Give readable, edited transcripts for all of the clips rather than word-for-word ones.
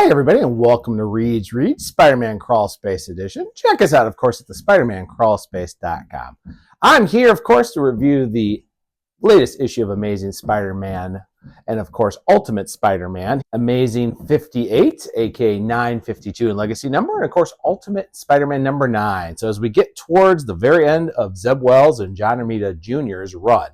Hi, everybody, and welcome to Reed's Read Spider-Man Crawl Space Edition. Check us out, of course, at the SpidermanCrawlspace.com. I'm here, of course, to review the latest issue of Amazing Spider-Man and, of course, Ultimate Spider-Man, Amazing 58, aka 952 in legacy number, and, of course, Ultimate Spider-Man number 9. So as we get towards the very end of Zeb Wells and John Romita Jr.'s run,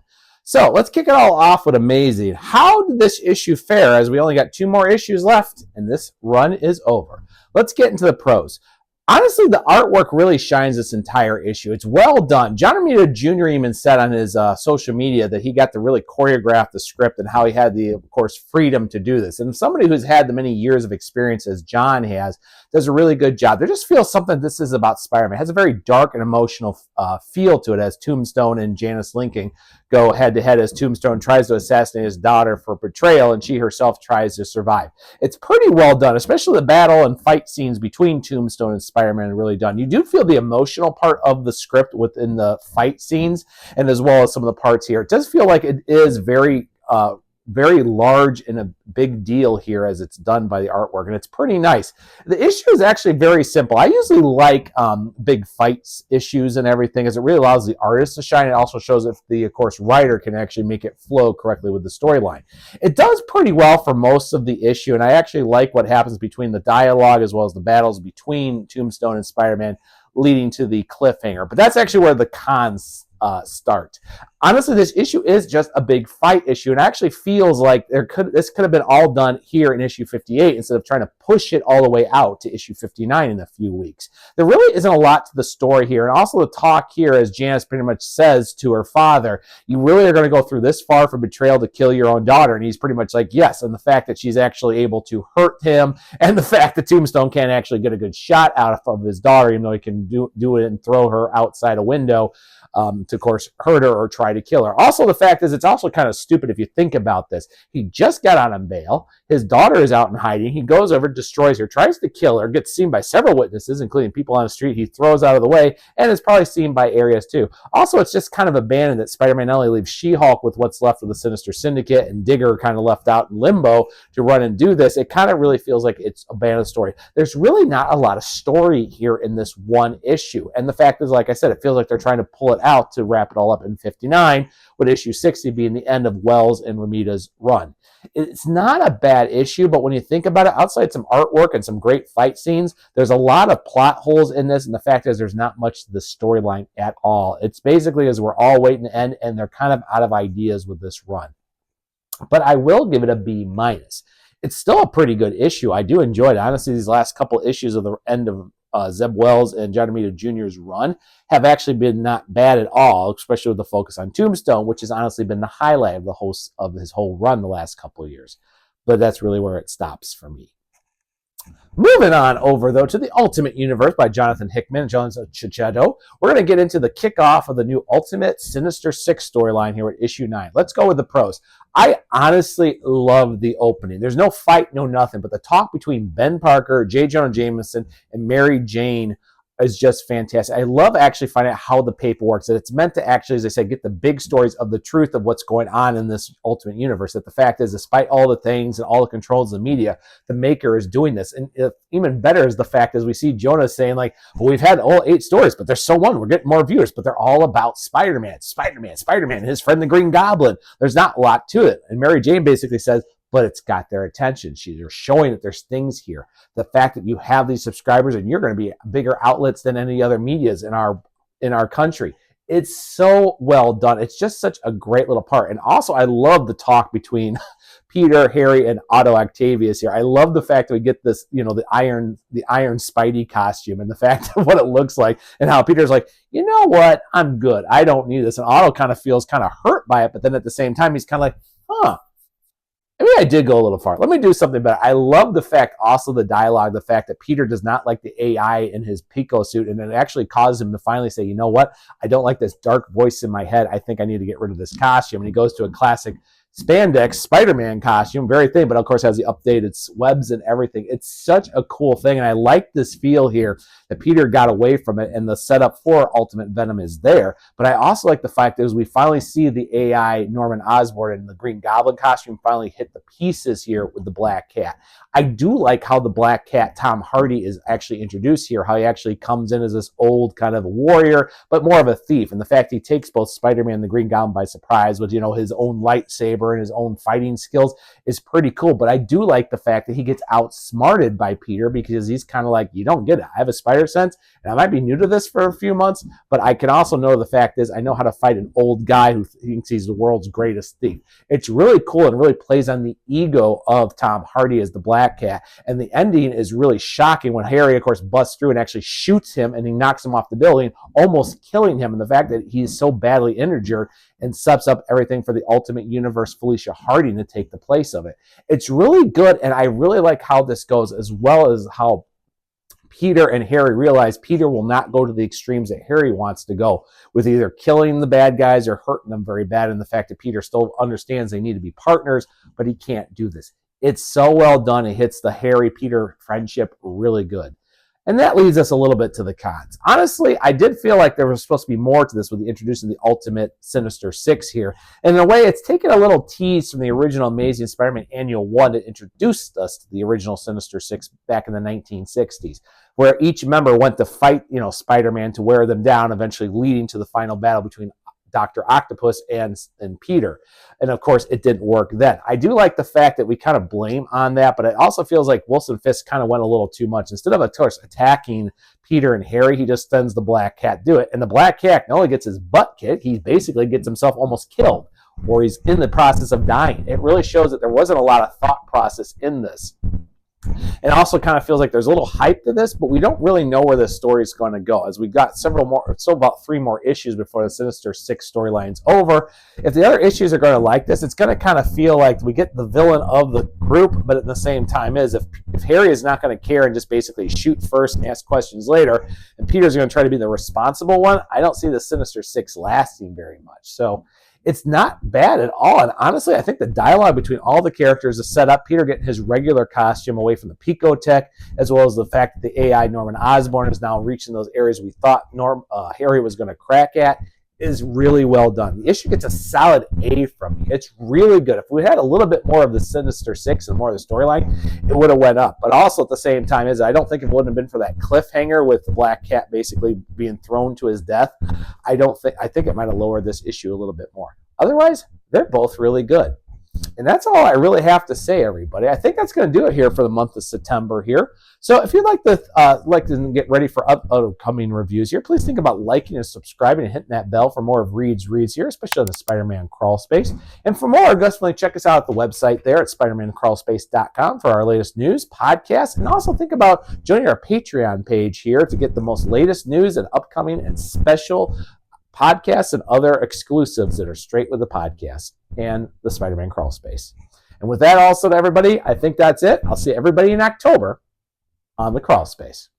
so let's kick it all off with Amazing. How did this issue fare, as we only got 2 more issues left and this run is over? Let's get into the pros. Honestly, the artwork really shines this entire issue. It's well done. John Romita Jr. even said on his social media that he got to really choreograph the script and how he had the, of course, freedom to do this. And somebody who's had the many years of experience as John has does a really good job. There just feels something this is about Spider-Man. It has a very dark and emotional feel to it as Tombstone and Janice Lincoln go head-to-head as Tombstone tries to assassinate his daughter for betrayal and she herself tries to survive. It's pretty well done, especially the battle and fight scenes between Tombstone and Spider-Man are really done. You do feel the emotional part of the script within the fight scenes and as well as some of the parts here. It does feel like it is very large and a big deal here as it's done by the artwork, and it's pretty nice. The issue is actually very simple. I usually like big fights issues and everything, as it really allows the artist to shine. It also shows if the, of course, writer can actually make it flow correctly with the storyline. It does pretty well for most of the issue, and I actually like what happens between the dialogue as well as the battles between Tombstone and Spider-Man, leading to the cliffhanger. But that's actually where the cons start. Honestly, this issue is just a big fight issue, and it actually feels like this could have been all done here in issue 58 instead of trying to push it all the way out to issue 59 in a few weeks. There really isn't a lot to the story here, and also the talk here, as Janice pretty much says to her father, you really are going to go through this far for betrayal to kill your own daughter, and he's pretty much like, yes, and the fact that she's actually able to hurt him, and the fact that Tombstone can't actually get a good shot out of his daughter, even though he can do it and throw her outside a window, to, of course, hurt her or try to kill her. Also, the fact is, it's also kind of stupid if you think about this. He just got out on bail. His daughter is out in hiding. He goes over, destroys her, tries to kill her, gets seen by several witnesses, including people on the street. He throws out of the way, and is probably seen by areas too. Also, it's just kind of abandoned that Spider-Man not only leaves She-Hulk with what's left of the Sinister Syndicate and Digger kind of left out in limbo to run and do this. It kind of really feels like it's abandoned story. There's really not a lot of story here in this one issue. And the fact is, like I said, it feels like they're trying to pull it out to wrap it all up in 59, with issue 60 being the end of Wells and Romita's run. It's not a bad issue, but when you think about it, outside some artwork and some great fight scenes, there's a lot of plot holes in this, and the fact is there's not much to the storyline at all. It's basically as we're all waiting to end, and they're kind of out of ideas with this run. But I will give it a B-. It's still a pretty good issue. I do enjoy it. Honestly, these last couple issues of the end of Zeb Wells and John Romita Jr.'s run have actually been not bad at all, especially with the focus on Tombstone, which has honestly been the highlight of his whole run the last couple of years. But that's really where it stops for me. Moving on over, though, to the Ultimate Universe by Jonathan Hickman and John Chichetto. We're going to get into the kickoff of the new Ultimate Sinister Six storyline here at issue 9. Let's go with the pros. I honestly love the opening. There's no fight, no nothing, but the talk between Ben Parker, J. Jonah Jameson, and Mary Jane is just fantastic. I love actually finding out how the paper works. That it's meant to actually, as I said, get the big stories of the truth of what's going on in this Ultimate Universe. That the fact is, despite all the things and all the controls of the media, the maker is doing this. And even better is the fact is we see Jonah saying like, well, we've had all 8 stories, but there's so one. We're getting more viewers, but they're all about Spider-Man, and his friend the Green Goblin. There's not a lot to it. And Mary Jane basically says, but it's got their attention. They're showing that there's things here. The fact that you have these subscribers and you're going to be bigger outlets than any other medias in our country. It's so well done. It's just such a great little part. And also, I love the talk between Peter, Harry, and Otto Octavius here. I love the fact that we get this, the Iron Spidey costume and the fact of what it looks like and how Peter's like, you know what? I'm good. I don't need this. And Otto kind of feels kind of hurt by it, but then at the same time, he's kind of like, huh. Maybe I did go a little far. Let me do something better. I love the fact, also the dialogue, the fact that Peter does not like the AI in his Pico suit, and it actually causes him to finally say, you know what? I don't like this dark voice in my head. I think I need to get rid of this costume. And he goes to a classic spandex Spider-Man costume, very thin, but of course has the updated webs and everything. It's such a cool thing, and I like this feel here that Peter got away from it, and the setup for Ultimate Venom is there. But I also like the fact that as we finally see the AI Norman Osborn in the Green Goblin costume finally hit the pieces here with the Black Cat. I do like how the Black Cat, Tom Hardy, is actually introduced here, how he actually comes in as this old kind of warrior, but more of a thief. And the fact he takes both Spider-Man and the Green Goblin by surprise with, his own lightsaber and his own fighting skills is pretty cool. But I do like the fact that he gets outsmarted by Peter, because he's kind of like, you don't get it. I have a spider sense, and I might be new to this for a few months, but I can also know the fact is I know how to fight an old guy who thinks he's the world's greatest thief. It's really cool and really plays on the ego of Tom Hardy as the Black Cat. And the ending is really shocking when Harry, of course, busts through and actually shoots him, and he knocks him off the building, almost killing him. And the fact that he's so badly injured and sets up everything for the Ultimate Universe Felicia Hardy to take the place of it. It's really good, and I really like how this goes, as well as how Peter and Harry realize Peter will not go to the extremes that Harry wants to go, with either killing the bad guys or hurting them very bad, and the fact that Peter still understands they need to be partners, but he can't do this. It's so well done. It hits the Harry-Peter friendship really good. And that leads us a little bit to the cons. Honestly, I did feel like there was supposed to be more to this with the introducing the Ultimate Sinister Six here. And in a way, it's taken a little tease from the original Amazing Spider-Man Annual 1 that introduced us to the original Sinister Six back in the 1960s, where each member went to fight, Spider-Man to wear them down, eventually leading to the final battle between Dr. Octopus and Peter. And of course, it didn't work then. I do like the fact that we kind of blame on that, but it also feels like Wilson Fisk kind of went a little too much. Instead of, course, attacking Peter and Harry, he just sends the Black Cat do it. And the Black Cat not only gets his butt kicked, he basically gets himself almost killed, or he's in the process of dying. It really shows that there wasn't a lot of thought process in this. It also kind of feels like there's a little hype to this, but we don't really know where this story is going to go, as we've got about 3 more issues before the Sinister Six storyline's over. If the other issues are going to like this, it's going to kind of feel like we get the villain of the group, but at the same time if Harry is not going to care and just basically shoot first and ask questions later, and Peter's going to try to be the responsible one, I don't see the Sinister Six lasting very much. So it's not bad at all. And honestly, I think the dialogue between all the characters is set up. Peter getting his regular costume away from the Picotech, as well as the fact that the AI Norman Osborn is now reaching those areas we thought Harry was going to crack at, is really well done. The issue gets a solid A from me. It's really good. If we had a little bit more of the Sinister Six and more of the storyline, it would have went up. But also at the same time, I don't think it wouldn't have been for that cliffhanger with the Black Cat basically being thrown to his death. I think it might have lowered this issue a little bit more. Otherwise, they're both really good. And that's all I really have to say, everybody. I think that's going to do it here for the month of September here. So if you'd like to get ready for upcoming reviews here, please think about liking and subscribing and hitting that bell for more of Reed's Reads here, especially on the Spider-Man Crawl Space. And for more, definitely check us out at the website there at SpidermanCrawlspace.com for our latest news, podcasts, and also think about joining our Patreon page here to get the most latest news and upcoming and special podcasts and other exclusives that are straight with the podcast and the Spider-Man Crawl Space. And with that also to everybody, I think that's it. I'll see everybody in October on the Crawl Space.